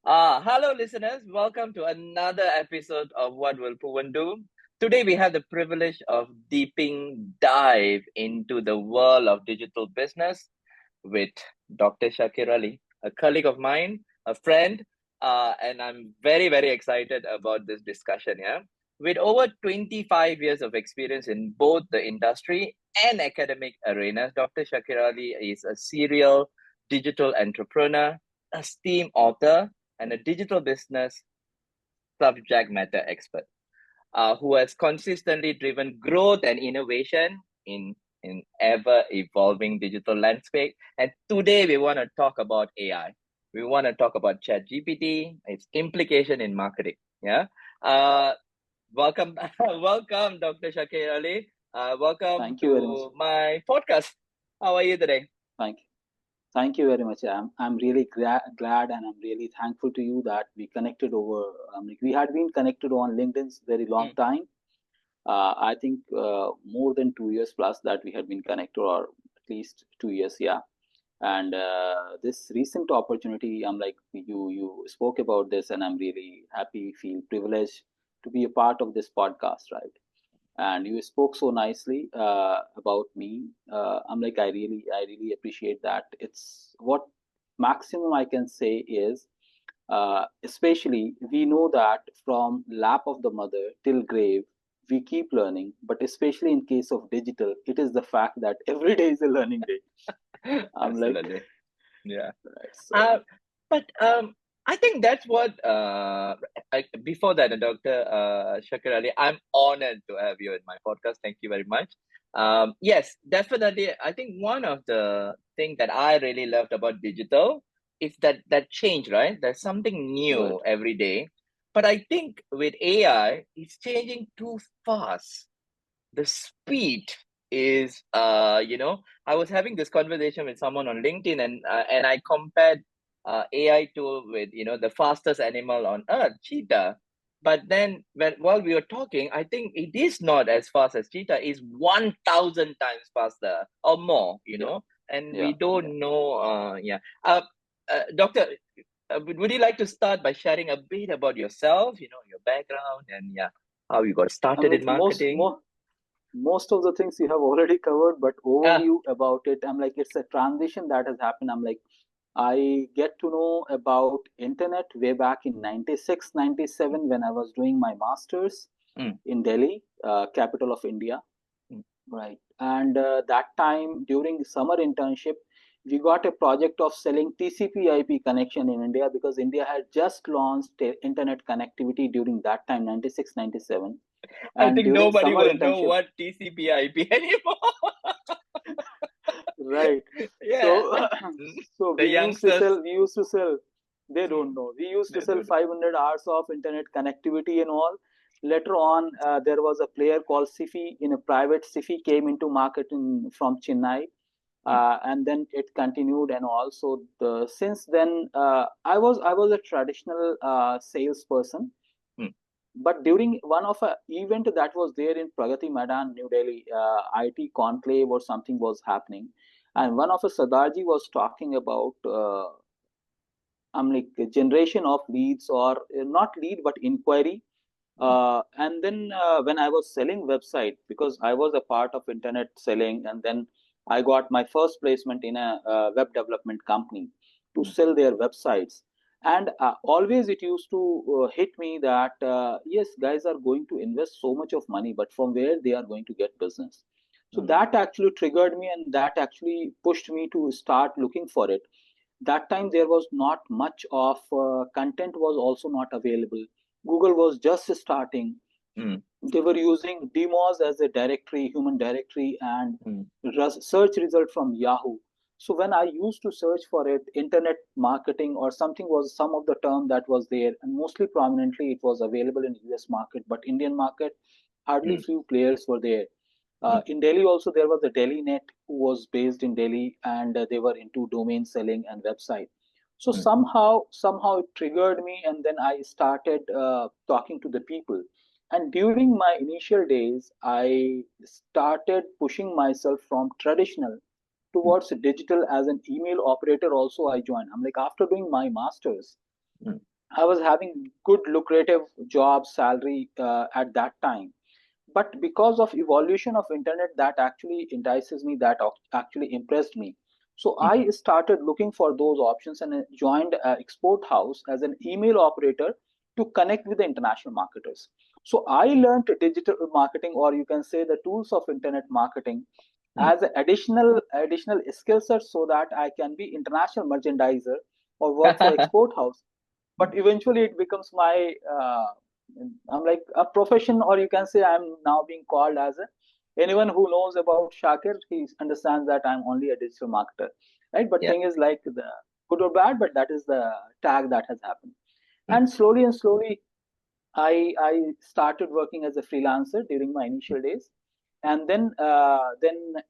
Hello, listeners. Welcome to another episode of What Will Poovan Do. Today, we have the privilege of deeping dive into the world of digital business with Dr. Shakir Ali, a colleague of mine, a friend, and I'm very, very excited about this discussion. Yeah, with over 25 years of experience in both the industry and academic arenas, Dr. Shakir Ali is a serial digital entrepreneur, a STEAM author, and a digital business subject matter expert who has consistently driven growth and innovation in ever evolving digital landscape. And today we want to talk about AI. We want to talk about ChatGPT, its implication in marketing. Yeah. Uh, welcome, welcome, Dr. Shakir Ali. Welcome Thank you very much. to my podcast. How are you today? Thank you. Thank you very much. I'm really glad and I'm really thankful to you that we connected over. We had been connected on LinkedIn's very long Mm, time. I think more than 2 years plus that we had been connected, or at least 2 years. Yeah. And this recent opportunity, I'm like you spoke about this, and I'm really happy, feel privileged to be a part of this podcast, right? And you spoke so nicely about me. I'm like I really appreciate that. It's what maximum I can say is, especially we know that from lap of the mother till grave we keep learning, but especially in case of digital, it is the fact that every day is a learning day. I'm like, absolutely. Yeah. right, Uh, so but I think that's what before that, Dr. Shakir Ali, I'm honored to have you in my podcast. Thank you very much. Yes, definitely. I think one of the things that I really loved about digital is that change, right? There's something new good. every day. But I think with AI, it's changing too fast. The speed is I was having this conversation with someone on LinkedIn, and I compared AI tool with the fastest animal on earth, cheetah. But then while we were talking, I think it is not as fast as cheetah. It's 1,000 times faster or more, Yeah, and we yeah, yeah. don't know. Yeah. Doctor, would you like to start by sharing a bit about yourself, your background, and yeah, how you got I'm started like in marketing? most of the things you have already covered, but Ah, overview about it, I'm like, it's a transition that has happened. I'm like, I get to know about internet way back in 96, 97 when I was doing my masters mm, in Delhi, capital of India. mm. Right. And that time during summer internship, we got a project of selling TCP/IP connection in India, because India had just launched internet connectivity during that time, 96, 97. I And think during nobody summer will know internship, what TCP/IP anymore. right. Yeah. So, so The youngsters, we used to sell, they don't know. We used to they sell don't. 500 hours of internet connectivity and all. Later on, there was a player called Sifi, in a private Sifi came into market from Chennai. Mm, And then it continued, and also since then, I was a traditional salesperson. mm, But during one of a event that was there in Pragati Maidan, New Delhi, IT conclave or something was happening, and one of a Sadarji was talking about, like a generation of leads, or not lead but inquiry. mm, And then when I was selling website, because I was a part of internet selling, and then I got my first placement in a web development company to mm, sell their websites. And always it used to hit me that yes, guys are going to invest so much of money, but from where they are going to get business? So mm, that actually triggered me, and that actually pushed me to start looking for it. That time there was not much of content was also not available. Google was just starting. mm, They were using demos as a directory, human directory, and mm, search result from Yahoo. So when I used to search for it, internet marketing or something was some of the term that was there, and mostly prominently it was available in US market, but Indian market, hardly mm, few players were there. mm, In Delhi also there was a Delhi Net who was based in Delhi, and they were into domain selling and website. So mm, somehow it triggered me, and then I started talking to the people. And during my initial days, I started pushing myself from traditional mm, towards digital. As an email operator also I joined. I'm like, after doing my masters, mm. I was having good lucrative job salary at that time. But because of evolution of internet, that actually entices me, that actually impressed me. So I started looking for those options and joined Export House as an email operator to connect with the international marketers. So I learned digital marketing, or you can say the tools of internet marketing, as an additional skill set, so that I can be international merchandiser or work for Export House. But eventually it becomes my I'm like a profession, or you can say I'm now being called as a, anyone who knows about Shakir, he understands that I'm only a digital marketer, right? But Yeah. thing is, like, the good or bad, but that is the tag that has happened. Mm. And slowly I started working as a freelancer during my initial days, and then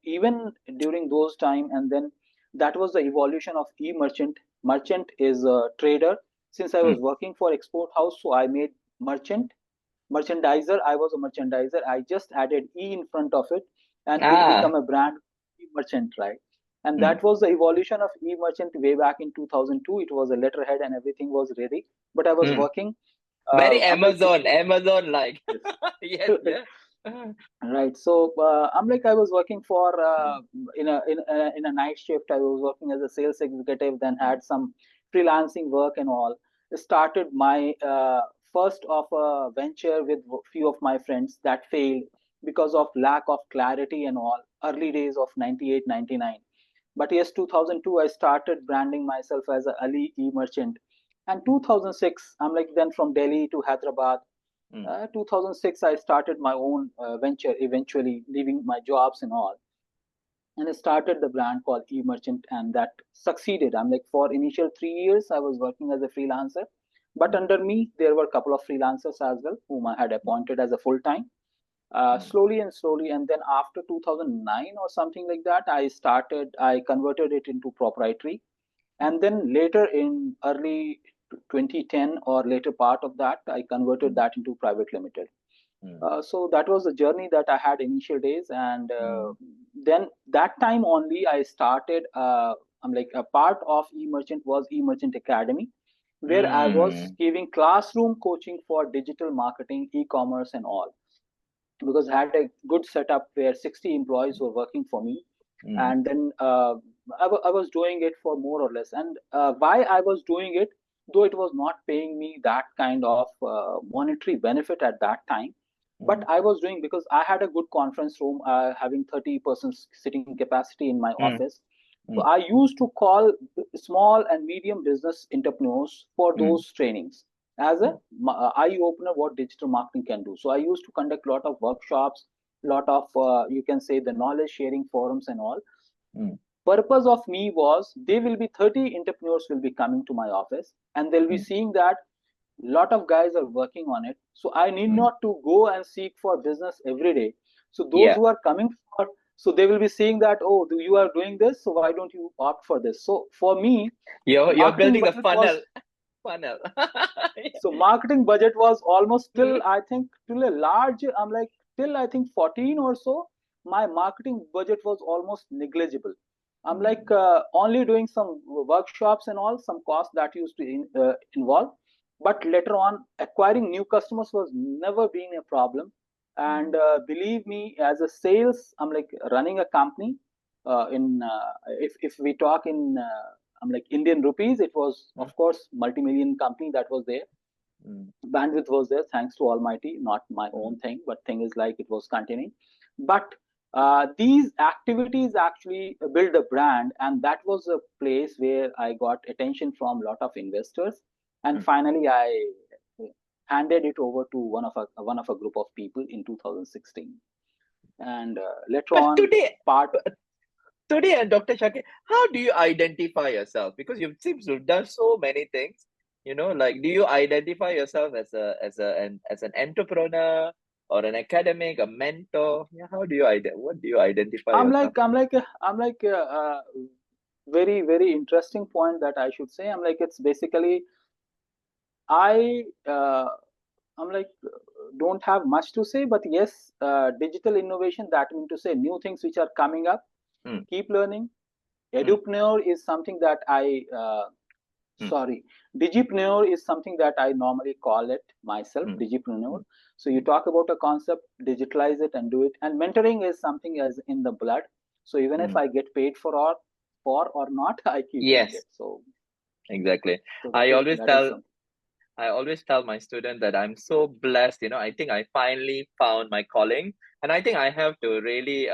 even during those time, and then that was the evolution of e-merchant. Merchant is a trader. Since I was Mm. working for Export House, so I made merchandiser. I was a merchandiser. I just added e in front of it, and it became Ah. a brand, e-merchant, right? And Mm. that was the evolution of e-merchant way back in 2002. It was a letterhead and everything was ready, but I was Mm. working. Very I'm like, it Amazon, Amazon like. Yes, is. yeah. Right. So I'm like, I was working for Mm. in a night shift. I was working as a sales executive. Then had some freelancing work and all. Started my first of a venture with few of my friends that failed because of lack of clarity and all. Early days of 98, 99. But yes, 2002 I started branding myself as a Ali e-merchant, and 2006 I'm like, then from Delhi to Hyderabad. Mm. 2006, I started my own venture, eventually leaving my jobs and all. And I started the brand called eMerchant, and that succeeded. I'm like, for initial 3 years, I was working as a freelancer. But Mm. under me, there were a couple of freelancers as well, whom I had appointed as a full time. Mm. Slowly and slowly, and then after 2009 or something like that, I converted it into proprietary. And then later in early 2010 or later part of that, I converted Mm. that into private limited. Mm. So that was the journey that I had initial days, and Mm. then that time only I started. I'm like, a part of eMerchant was eMerchant Academy, where I was Mm. giving classroom coaching for digital marketing, e-commerce, and all, because I had a good setup where 60 employees were working for me. Mm. And then I was doing it for more or less. And why I was doing it, though it was not paying me that kind of monetary benefit at that time, but Mm. I was doing because I had a good conference room, having 30 persons sitting capacity in my Mm. office. So Mm. I used to call small and medium business entrepreneurs for Mm. those trainings as a Mm. eye opener what digital marketing can do. So I used to conduct a lot of workshops, lot of you can say the knowledge sharing forums and all. Mm. Purpose of me was, they will be 30 entrepreneurs will be coming to my office, and they'll be Mm. seeing that lot of guys are working on it. So I need Mm. not to go and seek for business every day. So those Yeah. who are coming for, so they will be seeing that, oh, you are doing this, so why don't you opt for this? So for me, You're marketing building the budget was, funnel. Funnel. so marketing budget was almost till, Mm. I think, till a large, I'm like, till I think 14 or so, my marketing budget was almost negligible. I'm like, Mm. only doing some workshops and all, some costs that used to involve. But later on, acquiring new customers was never been a problem. And Mm. believe me, as a sales, I'm like running a company. In if we talk in I'm like Indian rupees, it was Mm. of course multi-million company that was there. Mm. Bandwidth was there, thanks to Almighty, not my Mm. own thing, but thing is, like, it was continuing. But these activities actually build a brand, and that was a place where I got attention from a lot of investors. And Mm. finally, I handed it over to one of a group of people in 2016. And later But on, today, part. today, and Dr. Shakir, how do you identify yourself? Because you seem to have done so many things. Like, do you identify yourself as an entrepreneur or an academic, a mentor? Yeah, what do you identify I'm yourself? like I'm like I'm like very very interesting point that I should say. I'm like, it's basically, I I'm like, don't have much to say, but yes, digital innovation, that mean to say new things which are coming up. Mm. Keep learning. Mm. Edupreneur is something that I Sorry, digipreneur is something that I normally call it myself, digipreneur. So you talk about a concept, digitalize it and do it. And mentoring is something as in the blood. So even if I get paid or not, I keep doing Yes, it. So exactly. so I always that is tell something. I always tell my student that I'm so blessed. I think I finally found my calling, and I think I have to really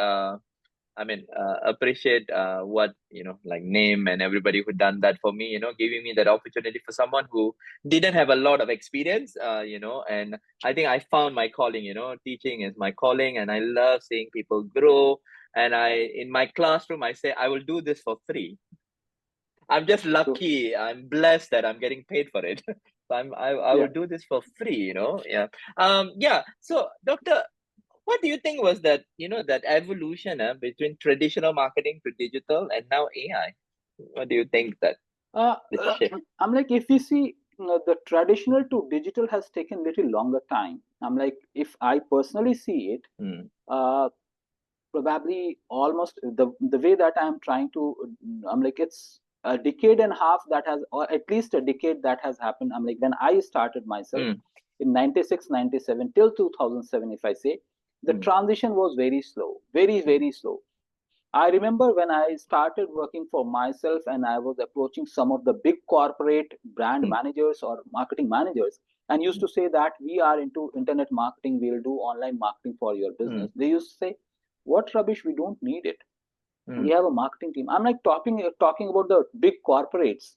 appreciate what like name and everybody who done that for me. Giving me that opportunity for someone who didn't have a lot of experience. And I think I found my calling. Teaching is my calling, and I love seeing people grow. And in my classroom, I say I will do this for free. I'm just True. lucky. I'm blessed that I'm getting paid for it. So I Yeah. will do this for free. Yeah. Yeah. So, doctor, what do you think was that evolution between traditional marketing to digital and now AI? What do you think that Uh, the shift? I'm like, if we see the traditional to digital has taken little longer time. I'm like, if I personally see it, Mm, uh, probably almost the way that I'm trying to, I'm like, it's a decade and a half that has, or at least a decade that has happened. I'm like, when I started myself mm, in 96, 97 till 2007, if I say, the mm, transition was very slow, very, mm, very slow. I remember when I started working for myself and I was approaching some of the big corporate brand mm, managers or marketing managers and used mm, to say that we are into internet marketing, we'll do online marketing for your business. mm, They used to say, what rubbish, we don't need it. We mm, have a marketing team. I'm like talking about the big corporates,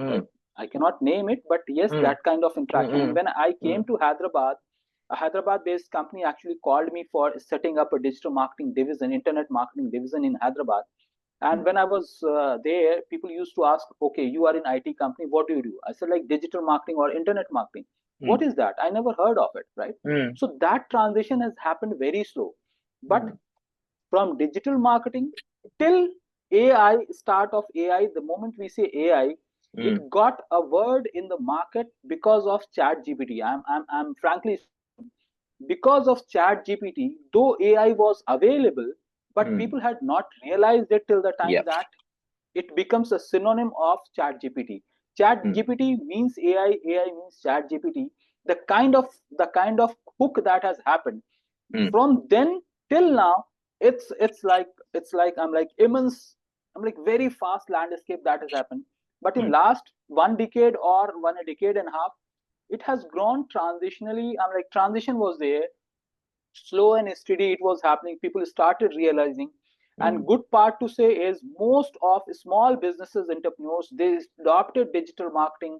right? mm, I cannot name it, but yes, mm, that kind of interaction. And mm, when I came mm, to Hyderabad, a Hyderabad based company actually called me for setting up a digital marketing division, internet marketing division in Hyderabad. And mm, when I was there, people used to ask, okay, you are in IT company, what do you do? I said, like digital marketing or internet marketing. What mm, is that? I never heard of it, right? mm, So that transition has happened very slow. But mm, from digital marketing till AI, start of AI, the moment we say AI, it mm, got a word in the market because of ChatGPT. I'm frankly, because of ChatGPT, though AI was available, but mm. people had not realized it till the time Yep. that it becomes a synonym of ChatGPT. Mm, ChatGPT means AI, AI means ChatGPT. The kind of hook that has happened mm, from then till now, it's like I'm like immense. I'm like very fast landscape that has happened. But in mm, last one decade or one a decade and a half, it has grown transitionally. I'm like transition was there, slow and steady it was happening. People started realizing. And mm, good part to say is most of small businesses entrepreneurs, they adopted digital marketing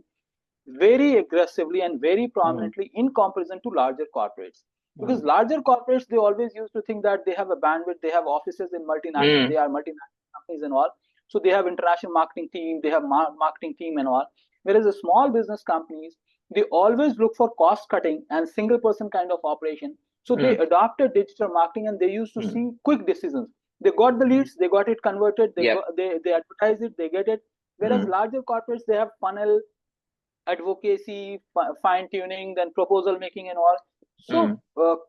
very aggressively and very mm, prominently in comparison to larger corporates. Because mm, larger corporates, they always used to think that they have a bandwidth, they have offices in multinational, mm, they are multinational companies and all. So they have international marketing team, they have marketing team and all. Whereas the small business companies, they always look for cost cutting and single person kind of operation. So they mm, adopted digital marketing and they used to mm, see quick decisions. They got the mm. leads, they got it converted, Yep. they advertise it, they get it. Whereas Mm, larger corporates, they have funnel, advocacy, fine tuning, then proposal making and all. mm, So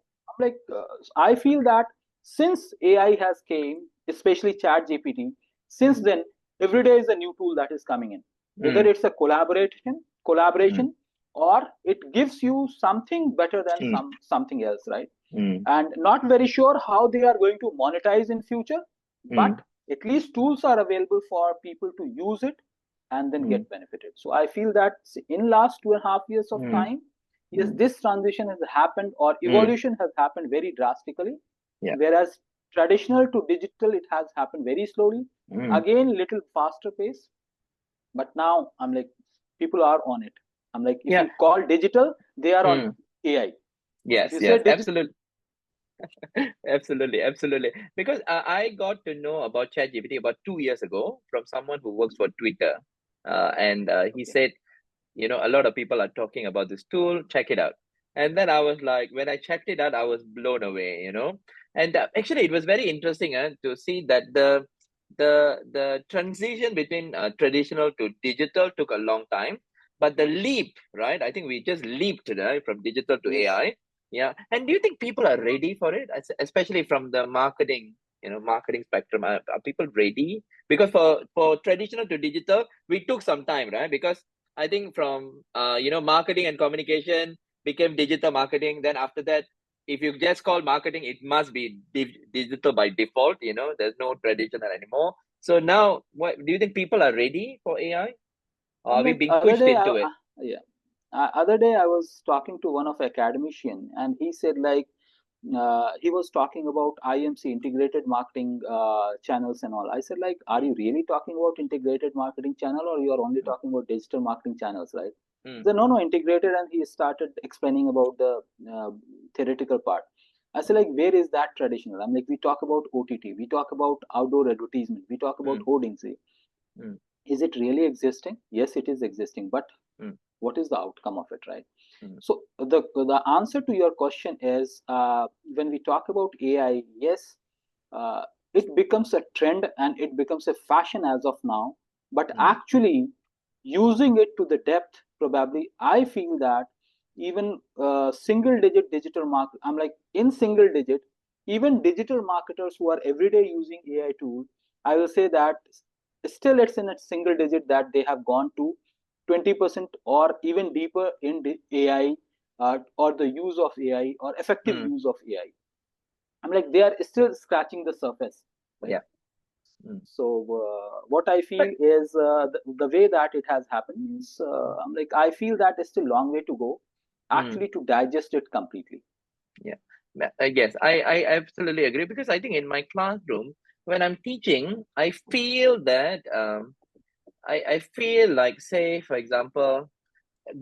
I feel that since AI has came, especially Chat GPT, since then every day is a new tool that is coming in. Whether mm, it's a mm, collaboration, or it gives you something better than mm, something else, right? mm, And not very sure how they are going to monetize in future, but mm, at least tools are available for people to use it and then mm, get benefited. So I feel that in last 2.5 years of mm, time, yes, mm, this transition has happened or mm. evolution has happened very drastically, Yeah. whereas traditional to digital, it has happened very slowly, Mm. again little faster pace. But now I'm like, people are on it. I'm like, if Yeah. you call digital, they are on Mm. AI. If Yes, you say yes, digital, absolutely. Absolutely, absolutely. Because I got to know about ChatGPT about 2 years ago from someone who works for Twitter. And he okay. said, a lot of people are talking about this tool, check it out. And then I was like, when I checked it out, I was blown away. And actually, it was very interesting to see that the transition between traditional to digital took a long time, but the leap, right? I think we just leaped, right, from digital to Yes. AI. Yeah. And do you think people are ready for it, especially from the marketing spectrum? Are people ready? Because for traditional to digital, we took some time, right? Because I think from marketing and communication became digital marketing. Then after that, if you just call marketing, it must be digital by default. There's no traditional anymore. So now, what do you think people are ready for AI, or I'm are we like being other pushed day, into it? yeah, other day I was talking to one of academician, and he said like he was talking about IMC, integrated marketing channels and all. I said like, are Mm, you really talking about integrated marketing channel, or you are only mm, talking about digital marketing channels, right? mm, He said no, integrated, and he started explaining about the uh, theoretical part. I said like, where is that traditional? I'm like, we talk about OTT, we talk about outdoor advertisement, we talk about mm, hoardings. mm, Is it really existing? Yes, it is existing, but mm, what is the outcome of it, right? mm, So the answer to your question is, when we talk about AI, yes, uh, it becomes a trend and it becomes a fashion as of now. But mm, actually, using it to the depth, probably, I feel that even single digit digital market, I'm like in single digit, even digital marketers who are everyday using AI tools, I will say that still it's in a single digit that they have gone to 20% or even deeper in the AI, or the use of AI or effective mm. use of AI. I'm like, they are still scratching the surface, right? Yeah. Mm. So what I feel But is, the way that it has happened is, I'm like, I feel that it's still a long way to go mm, actually to digest it completely. yeah, yes, I absolutely agree, because I think in my classroom when I'm teaching, I feel that I feel like, say for example,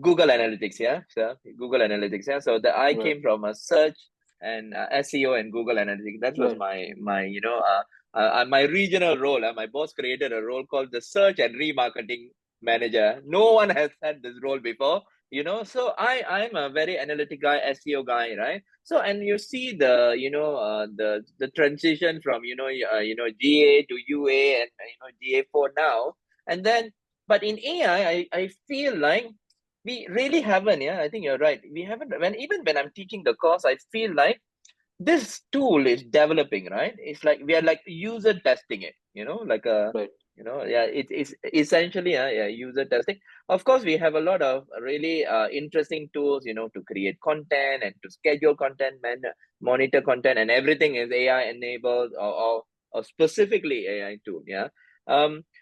Google Analytics, yeah. So Google Analytics, yeah. So I Right, came from a search and SEO and Google Analytics. That was right, my regional role. My boss created a role called the search and remarketing manager. No one has had this role before. So I'm a very analytic guy, SEO guy, right? So, and you see the transition from GA to UA, and GA4 now, and then, but in AI, I feel like we really haven't. Yeah, I think you're right. We haven't. Even when I'm teaching the course, I feel like this tool is developing, right? It's like we are like user testing it, like a, right. yeah, it's essentially, yeah, user testing. Of course, we have a lot of really interesting tools, to create content and to schedule content, monitor content, and everything is AI enabled, or specifically AI tool. Yeah.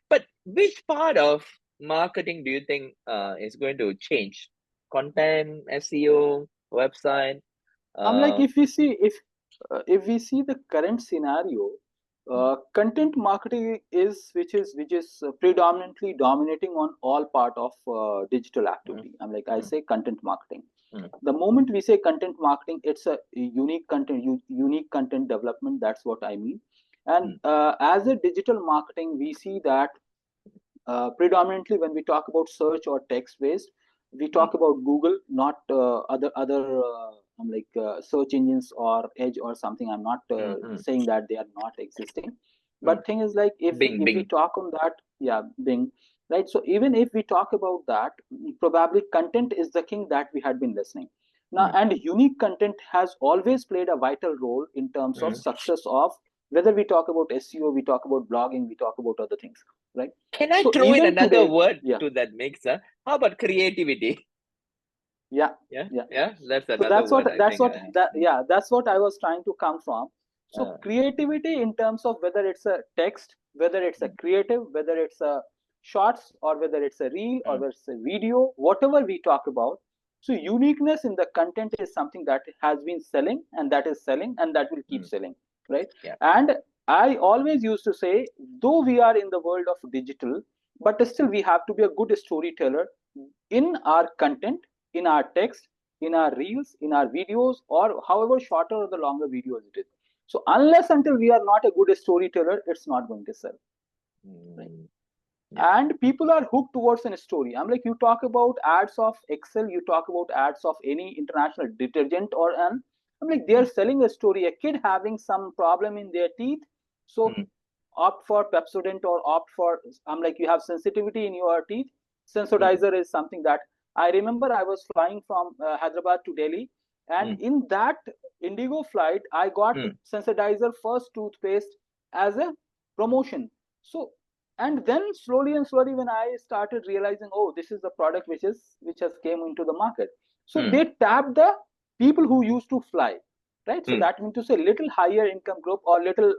But which part of marketing do you think is going to change? Content, SEO, website? I'm like, Uh, if we see the current scenario, mm, content marketing is which is predominantly dominating on all part of digital mm, activity. I'm like, I mm, say content marketing. mm, The moment we say content marketing, it's a unique content, unique content development. That's what I mean. And mm, as a digital marketing, we see that predominantly when we talk about search or text based, we mm, talk about Google, not other search engines or Edge or something. I'm not mm, mm, saying that they are not existing, mm. but thing is like, Bing, if we Bing. talk on that, yeah, Bing, right? So even if we talk about that, probably content is the king that we had been listening now, Mm, and unique content has always played a vital role in terms of mm. success of, whether we talk about SEO, we talk about blogging, we talk about other things, right? Can I So throw in even another today, word yeah, to that mix? Huh? How about creativity? yeah, Yeah, yeah. yeah, that's So another word, I think. that's what I was trying to come from. So Uh, creativity in terms of whether it's a text, whether it's a mm, creative, whether it's a shorts, or whether it's a reel, or mm, whether it's a video, whatever we talk about. So uniqueness in the content is something that has been selling, and that is selling, and that will keep mm, selling, right? yeah. And I always used to say, though we are in the world of digital, but still we have to be a good storyteller in our content, in our text, in our reels, in our videos, or however shorter or the longer videos it is. So unless until we are not a good storyteller, it's not going to sell, right? Mm, yeah. And people are hooked towards a story. I'm like, you talk about ads of Excel, you talk about ads of any international detergent or an, I'm like, they are Mm, selling a story. A kid having some problem in their teeth, so mm, opt for Pepsodent or opt for, I'm like, you have sensitivity in your teeth. mm, Sensitizer is something that I remember. I was flying from Hyderabad to Delhi, and mm, in that Indigo flight, I got mm, sensitizer first toothpaste as a promotion. So And then slowly and slowly, when I started realizing, oh, this is the product which has came into the market. So mm, they tap the people who used to fly, right? So mm, that means to say little higher income group, or little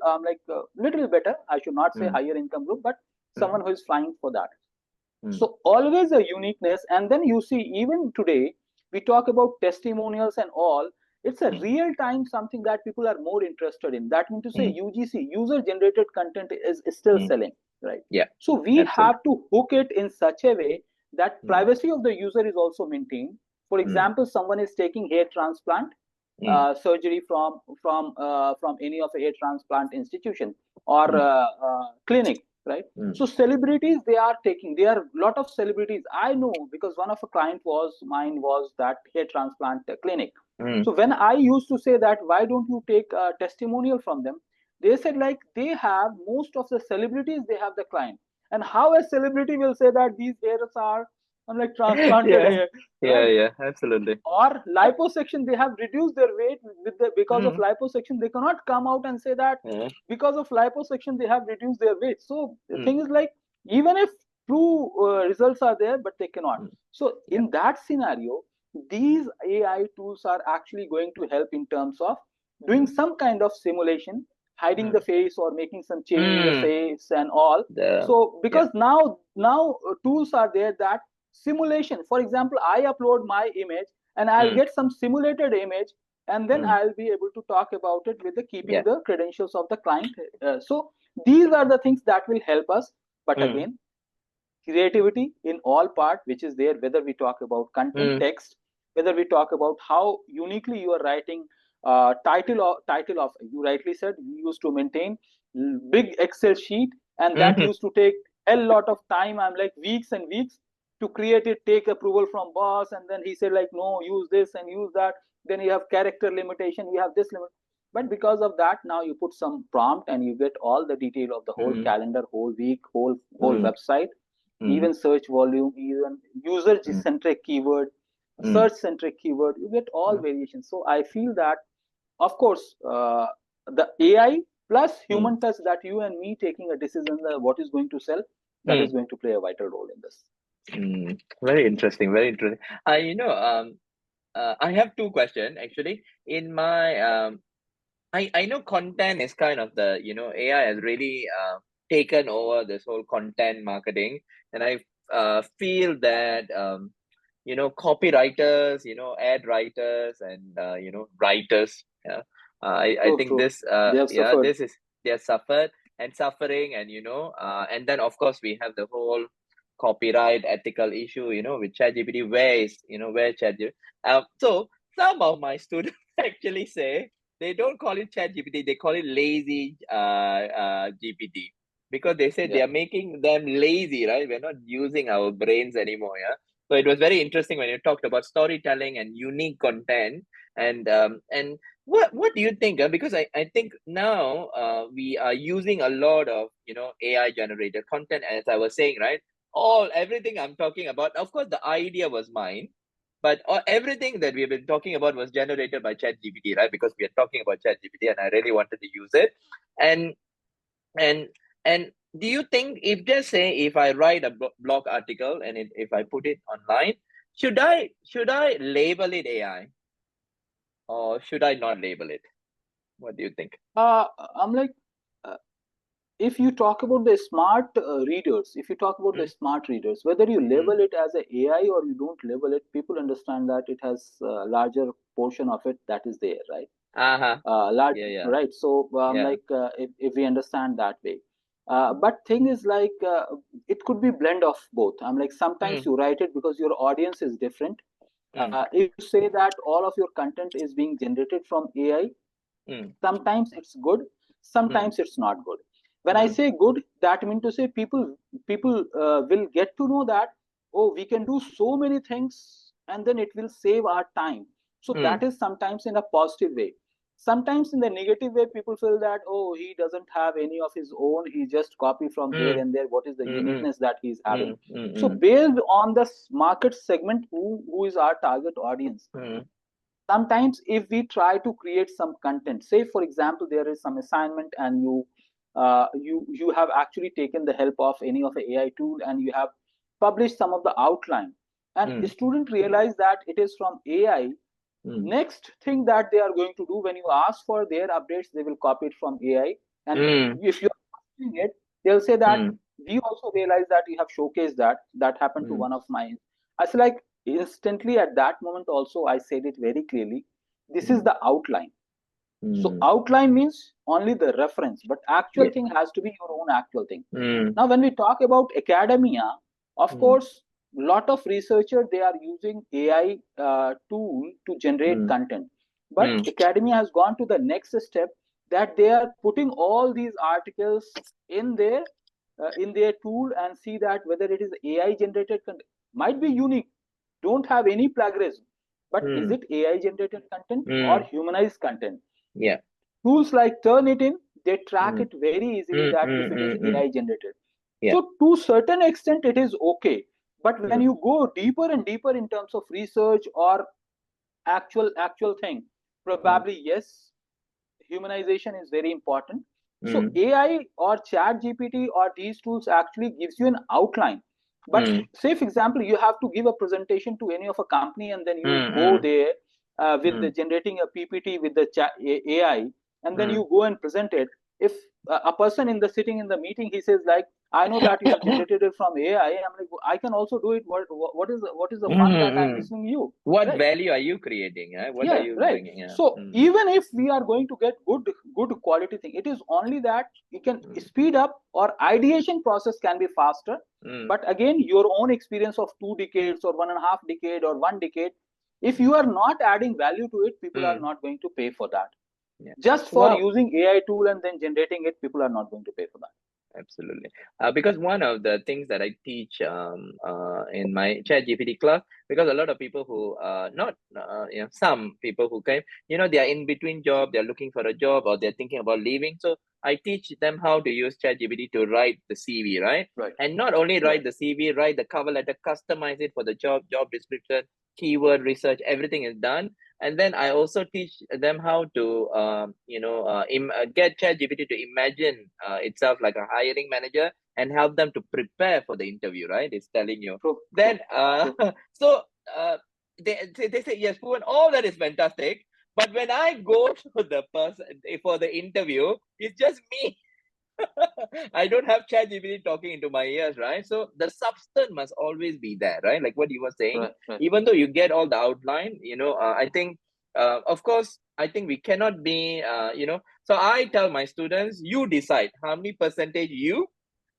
little better, I should not say mm, higher income group, but mm, someone who is flying for that. mm, So always a uniqueness. And then you see, even today, we talk about testimonials and all. It's a mm, real time something that people are more interested in. That means to say mm, UGC, user generated content, is still mm. selling, right? Yeah, So we absolutely. have to hook it in such a way that Mm, privacy of the user is also maintained. For mm, example, someone is taking hair transplant mm, surgery from any of a hair transplant institution or mm, clinic, right? mm, So celebrities, they are taking, there are a lot of celebrities I know, because one of a client was mine, was that hair transplant clinic. mm. So when I used to say that, why don't you take a testimonial from them, they said like, they have most of the celebrities, they have the client. And how a celebrity will say that these hairs are, I'm like, transplanted Yeah, hair, yeah, right? yeah, absolutely. Or liposuction, they have reduced their weight with because of Mm, liposuction, they cannot come out and say that yeah, because of liposuction they have reduced their weight. So the mm, thing is like, even if true results are there, but they cannot. mm, So yeah, in that scenario, these AI tools are actually going to help in terms of doing mm, some kind of simulation, hiding mm, the face or making some change in the mm. face and all. The So yeah, because now tools are there that simulation, for example, I upload my image and I'll mm, get some simulated image, and then mm, I'll be able to talk about it with the keeping yeah, the credentials of the client. So these are the things that will help us. But mm, again, creativity in all part, which is there, whether we talk about content mm, text, whether we talk about how uniquely you are writing title of, you rightly said, you used to maintain big Excel sheet, and that mhm, used to take a lot of time. I'm like, weeks and weeks to create it, take approval from boss, and then he said like, no, use this and use that. Then you have character limitation, you have this limit. But because of that, now you put some prompt and you get all the detail of the whole mm, calendar, whole week, whole mm, website, mm, even search volume, even user mm, centric keyword, mm, search centric keyword, you get all mm, variations. So I feel that, of course, the AI plus mm, human touch, that you and me taking a decision that what is going to sell, that is mm, going to play a vital role in this. mm. Very interesting, very interesting. I have two questions actually. In my I know content is kind of the, AI has really taken over this whole content marketing, and I feel that copywriters, ad writers, and writers. Yeah, I True, think true. this They have yeah, suffered. this is they are suffered and suffering, and and then of course we have the whole copyright ethical issue, with ChatGPT. Where ChatGPT? So some of my students actually say they don't call it ChatGPT, they call it lazy GPT, because they say they Yeah. are making them lazy, right? We're not using our brains anymore. Yeah. So it was very interesting when you talked about storytelling and unique content, and what do you think? Because I think now we are using a lot of AI generated content, as I was saying, right? All everything I'm talking about, of course, the idea was mine, but everything that we've been talking about was generated by ChatGPT, right? Because we are talking about ChatGPT, and I really wanted to use it. And and and do you think, if just say if I write a blog article and if I put it online, should I label it AI, or should I not label it? What do you think? I'm like, uh, if you talk about the smart readers, if you talk about the Mm, smart readers, whether you mm, label it as a AI or you don't label it, people understand that it has a larger portion of it that is there, right? uh-huh. Large, Yeah, yeah, right? So yeah. like, if we understand that way, but thing is like, it could be blend of both. I'm like, sometimes Mm, you write it because your audience is different. mm, If you say that all of your content is being generated from AI, mm, sometimes it's good, mm, sometimes it's not good. When I mm, say good, that means to say people will get to know that, oh, we can do so many things, and then it will save our time. So that mm, is sometimes in a positive way. Sometimes in the negative way, people feel that, oh, he doesn't have any of his own, he just copy from here mm, and there, what is the mm, mm, uniqueness that he's having. mm, mm, So mm, based on the market segment, who is our target audience, mm, sometimes if we try to create some content, say for example there is some assignment and you you have actually taken the help of any of the AI tool, and you have published some of the outline, and Mm. student realize that it is from AI. Mm. Next thing that they are going to do, when you ask for their updates, they will copy it from AI. And Mm. if you're asking it, they'll say that Mm. we also realize that you have showcased that happened to Mm. one of mine. I said, like, instantly at that moment also I said it very clearly, this is Mm. the outline. So Mm. outline means only the reference, but actual Yeah. thing has to be your own actual thing. Mm. Now, when we talk about academia, of Mm. course, lot of researchers, they are using AI tool to generate Mm. content. But Mm. academia has gone to the next step, that they are putting all these articles in their tool, and see that whether it is AI generated content. Might be unique, don't have any plagiarism, but is Mm. it AI generated content or Mm. humanized content? Yeah. Tools like Turnitin, they track Mm. it very easily Mm. that if Mm. it is Mm. Mm. AI generated. Yeah. So to certain extent it is okay. But when Mm. you go deeper and deeper in terms of research or actual thing, Mm. probably yes, humanization is very important. So Mm. AI or chat gpt or these tools actually gives you an outline. But Mm. say for example, you have to give a presentation to any of a company, and then you go Mm. there with the Mm. generating a ppt with the AI, and then Mm. you go and present it. If a person in the sitting in the meeting, he says like, I know that you have generated it from AI, I'm like, I can also do it. What is the fun that I'm Mm. listening to you, What right? value are you creating? What are Yeah, you right. bringing? Yeah. So Mm. even if we are going to get good quality thing, it is only that you can Mm. speed up, or ideation process can be faster. Mm. But again, your own experience of 2 decades or 1.5 decade or 1 decade, if you are not adding value to it, people are Mm. not going to pay for that. Yeah. Just for Well, using AI tool and then generating it, people are not going to pay for that. absolutely. Because one of the things that I teach in my ChatGPT class, because a lot of people who not some people who came, they are in between job, they're looking for a job, or they're thinking about leaving. So I teach them how to use ChatGPT to write the CV, right? Right, And not only right, write the CV, write the cover letter, customize it for the job description, keyword research, everything is done. And then I also teach them how to get ChatGPT to imagine itself like a hiring manager and help them to prepare for the interview, right? It's telling you. true, Then true, true. so uh, they say yes, Poovan, all that is fantastic, but when I go to the person for the interview, it's just me. I don't have ChatGPT talking into my ears, right? So the substance must always be there, right? Like what you were saying, Right, right, even though you get all the outline, I think, of course, I think we cannot be, so I tell my students, you decide how many percentage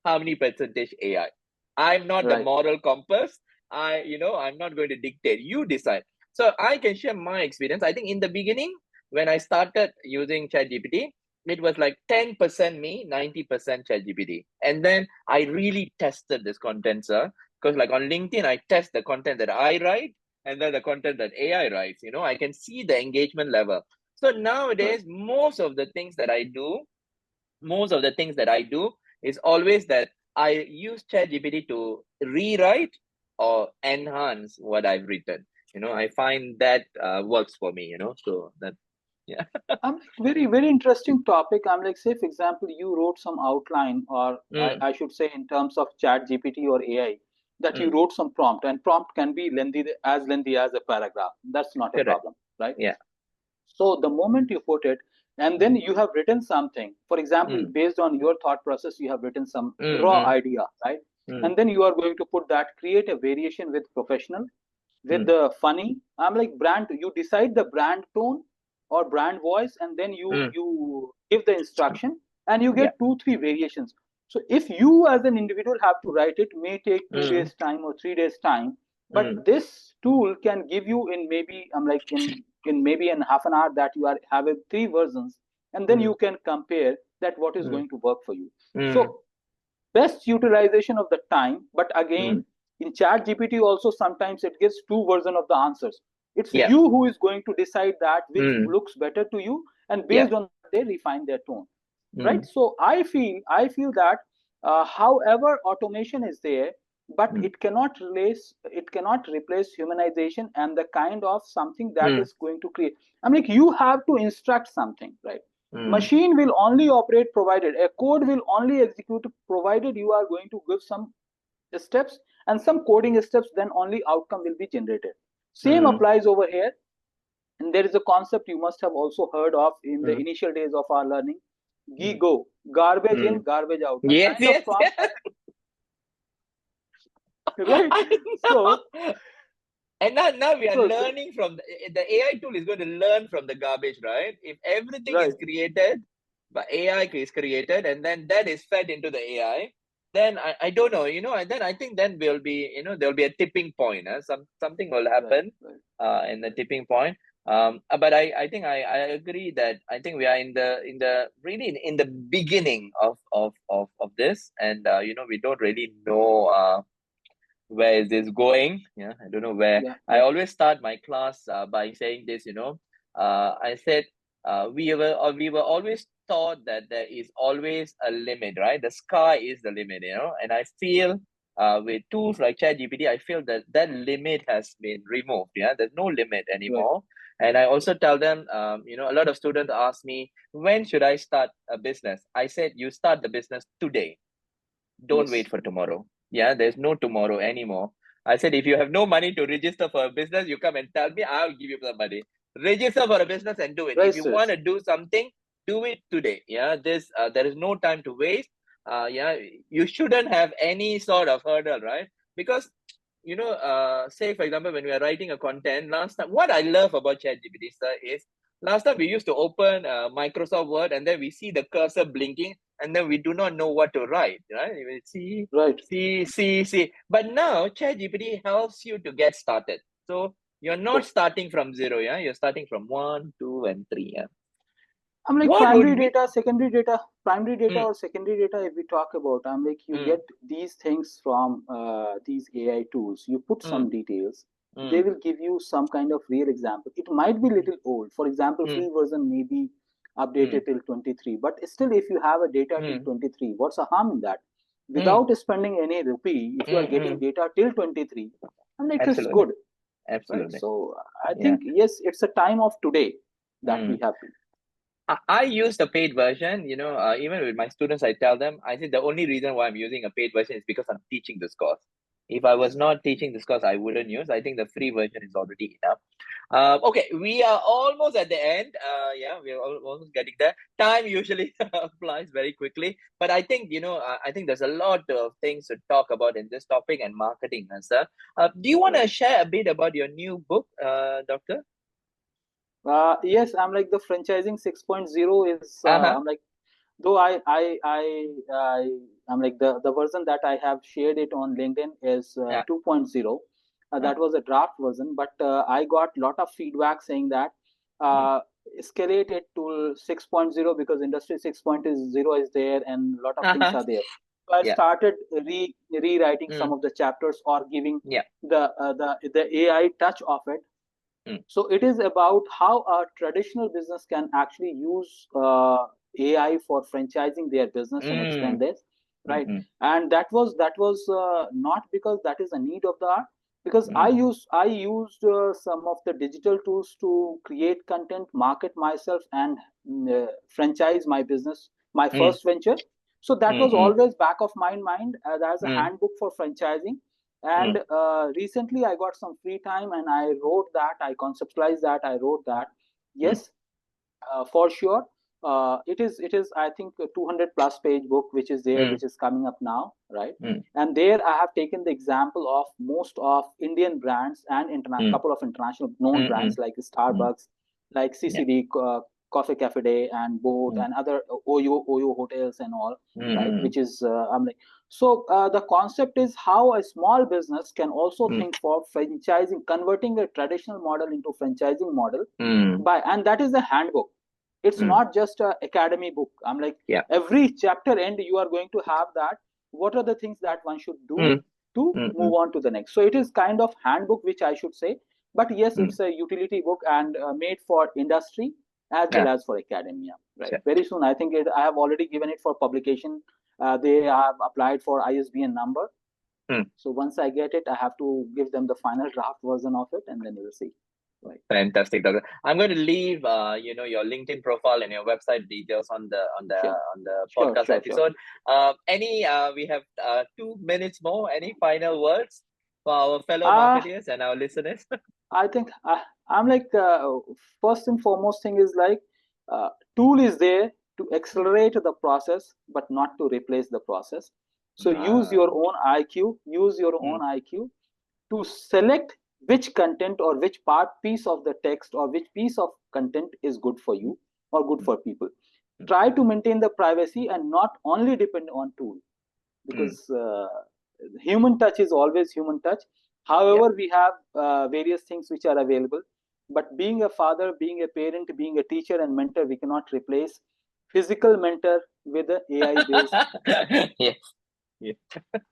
how many percentage AI. I'm not the right, moral compass. I'm not going to dictate. You decide. So I can share my experience. I think in the beginning, when I started using ChatGPT, it was like 10% me, 90% ChatGPT. And then I really tested this content, sir. Because like on LinkedIn, I test the content that I write and then the content that AI writes. I can see the engagement level. So right. nowadays, most of the things that I do is always that I use ChatGPT to rewrite or enhance what I've written. I find that works for me. So that yeah. I'm like, very, very interesting topic. I'm like, say, for example, you wrote some outline, or Mm, I should say, in terms of Chat GPT or AI, that you mm, wrote some prompt, and prompt can be lengthy as a paragraph. That's not a correct. problem, right? Yeah. So the moment you put it, and then Mm, you have written something, for example, mm, based on your thought process, you have written some mm, raw mm, idea, right? mm, And then you are going to put that, create a variation with professional, with mm, the funny. I'm like, brand, you decide the brand tone or brand voice, and then you mm. you give the instruction, and you Yeah. get 2 3 variations. So if you as an individual have to write it, may take two Mm, days time or 3 days time. But mm, this tool can give you in maybe, I'm like, in maybe in half an hour, that you are having 3 versions, and then mm, you can compare that what is mm, going to work for you. mm, So best utilization of the time. But mm. again, in chat gpt also, sometimes it gives 2 versions of the answers. It's Yeah. you who is going to decide that which Mm, looks better to you, and yeah. based on that they refine their tone, right? Mm, So I feel that however automation is there, but mm, it cannot replace humanization and the kind of something that mm, is going to create. I mean, like, you have to instruct something, right? Machine will only operate provided, a code will only execute provided you are going to give some steps and some coding steps, then only outcome will be generated. Same applies over here. And there is a concept you must have also heard of in the initial days of our learning, GIGO, garbage in, garbage out. Yes, Kind of yes, from, yes. right? I So, know. And now we are so, learning from the AI tool is going to learn from the garbage, right? If everything is right, created, but AI is created, and then that is fed into the AI, then I don't know, and then I think then will be, there'll be a tipping point. Something will right, happen right, in the tipping point. But I think I agree that I think we are in the really in the beginning of this, and we don't really know where is this going. I don't know where. yeah, I yeah, always start my class by saying this. I said we were always taught that there is always a limit, right? The sky is the limit. And I feel with tools like ChatGPT, I feel that that limit has been removed. There's no limit right, anymore. And I also tell them, a lot of students ask me, when should I start a business? I said, you start the business today. Don't wait yes, for tomorrow. There's no tomorrow anymore. I said, if you have no money to register for a business, you come and tell me, I'll give you the money. Register for a business and do it. right, If you want sis, to do something, do it today. There is no time to waste. You shouldn't have any sort of hurdle, right? Because say for example, when we are writing a content last time, what I love about ChatGPT, sir, is last time we used to open Microsoft Word and then we see the cursor blinking and then we do not know what to write, right? We see, right. see, see, see. But now ChatGPT helps you to get started. So you're not So, starting from zero, you're starting from one, two, and three. I'm like What primary would be? data, secondary data, primary data Mm, or secondary data. If we talk about, I'm like you mm, get these things from these AI tools. You put mm, some details, they mm, will give you some kind of real example. It might be little old. For example, mm, free version may be mm, updated till 23, but still, if you have a data till mm, 23, what's the harm in that? mm, Without spending any rupee, if you are mm, getting mm. data till 23, I'm like it's Absolutely. good, right? Absolutely. So I Yeah. think yes, it's a time of today that we Mm. have to. I use the paid version, even with my students, I tell them, I think the only reason why I'm using a paid version is because I'm teaching this course. If I was not teaching this course, I wouldn't use. I think the free version is already enough. Okay, we are almost at the end. We're almost getting there. Time usually flies very quickly, but I think I think there's a lot of things to talk about in this topic and marketing, sir. Do you want to Right. share a bit about your new book, Doctor? Yes, I'm like the franchising 6.0 is Uh huh. I'm like though I'm like the version that I have shared it on LinkedIn is Yeah. 2.0. Uh, That was a draft version, but I got lot of feedback saying that mm, uh, escalate it to 6.0 because industry 6.0 is there and a lot of things uh-huh. are there. So I Yeah. started rewriting some Mm, of the chapters or giving yeah. the AI touch of it. Mm, So it is about how a traditional business can actually use AI for franchising their business and expand mm, this, mm, right? mm, And that was not because that is a need of the art, because I mm, used some of the digital tools to create content, market myself, and franchise my business, my mm, first venture. So that mm, was mm, always back of my mind as a mm, handbook for franchising. mm, And recently I got some free time and I wrote that, I conceptualized that, I wrote that. mm, Yes, for sure. It is I think a 200 plus page book which is there, mm, which is coming up now, right? mm, And there I have taken the example of most of Indian brands and mm, couple of international known mm, mm, brands like mm. Starbucks, like Yeah. CCD, Coffee Cafe Day, and Boat, Mm, and other Oyo hotels and all, mm, right? mm, Which is I'm like, so the concept is how a small business can also mm, think for franchising, converting a traditional model into franchising model mm, by, and that is a handbook. It's mm. not just a academy book. I'm like, Yeah. every chapter end you are going to have that, what are the things that one should do Mm, to mm, move mm, on to the next. So it is kind of handbook which I should say, but yes, mm. it's a utility book and made for industry as well Yeah. as for academia, right? Sure. Very soon I think I have already given it for publication. They have applied for ISBN number. Mm. So once I get it, I have to give them the final draft version of it, and then we'll see. Right. Fantastic, Doctor. I'm going to leave, your LinkedIn profile and your website details on the Sure. podcast Sure. episode. We have 2 minutes more. Any final words for our fellow Uh, marketeers and our listeners? I think I'm like first and foremost thing is like uh, tool is there to accelerate the process, but not to replace the process. So use Ah, your own IQ. Use your mm, own IQ to select which content or which piece of the text or which piece of content is good for you or good mm, for people. mm, Try to maintain the privacy and not only depend on tool, mm. because human touch is always human touch. Yeah. However, we have various things which are available, but being a father, being a parent, being a teacher and mentor, we cannot replace physical mentor with the AI based Yes. Yeah.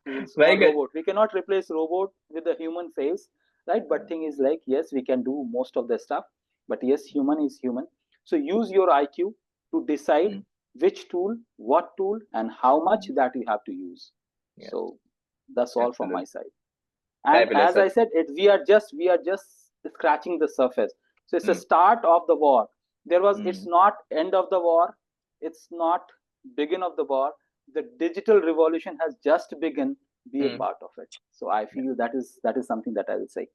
tools Very or good. robot. We cannot replace robot with the human face, right? But thing is like, yes, we can do most of the stuff, but yes, human is human. So use your IQ to decide Mm, which tool, what tool, and how much mm. that you have to use. Yeah, So that's all from my absolutely. side. And Fabulous. as I said, we are just scratching the surface. So it's a Mm, start of the war. It's mm. not end of the war, it's not begin of the war. The digital revolution has just begun. Be a Mm. part of it. So I feel that is something that I will say.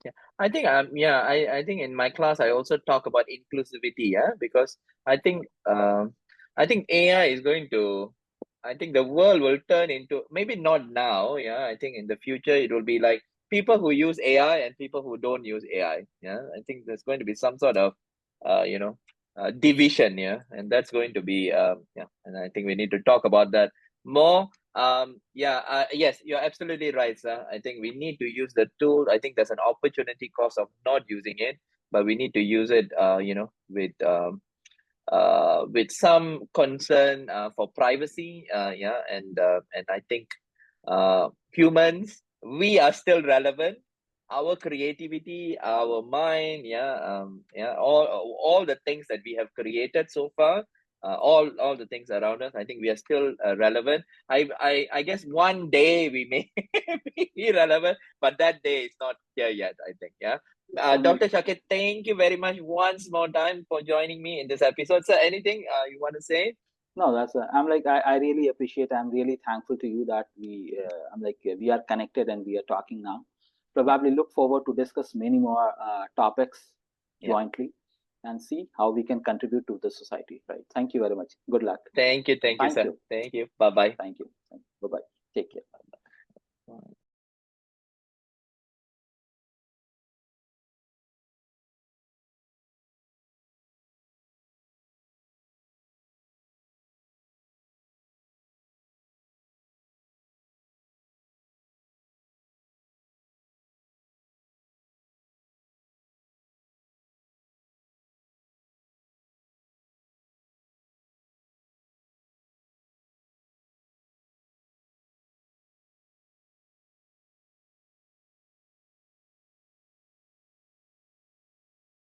Yeah, I think I think in my class I also talk about inclusivity, yeah, because I think I think AI is going to, I think the world will turn into, maybe not now, yeah. I think in the future it will be like people who use AI and people who don't use AI. Yeah. I think there's going to be some sort of division, yeah, and that's going to be yeah, and I think we need to talk about that more. Yes, you're absolutely right, sir. I think we need to use the tool. I think there's an opportunity cost of not using it, but we need to use it, with some concern for privacy. And I think humans, we are still relevant. Our creativity, our mind, all the things that we have created so far, all the things around us, I think we are still relevant. I guess one day we may be irrelevant, but that day is not here yet, I think. Yeah. Sunil, Dr. Shakir, thank you very much once more time for joining me in this episode. So, anything you want to say? no, I'm like I really appreciate. I'm really thankful to you that I'm like we are connected and we are talking now. Yeah, Probably look forward to discuss many more topics yeah. jointly and see how we can contribute to the society. Right. Thank you very much. Good luck. Thank you, Thank sir. you. Thank you. Bye bye. Thank you. Bye bye. Take care.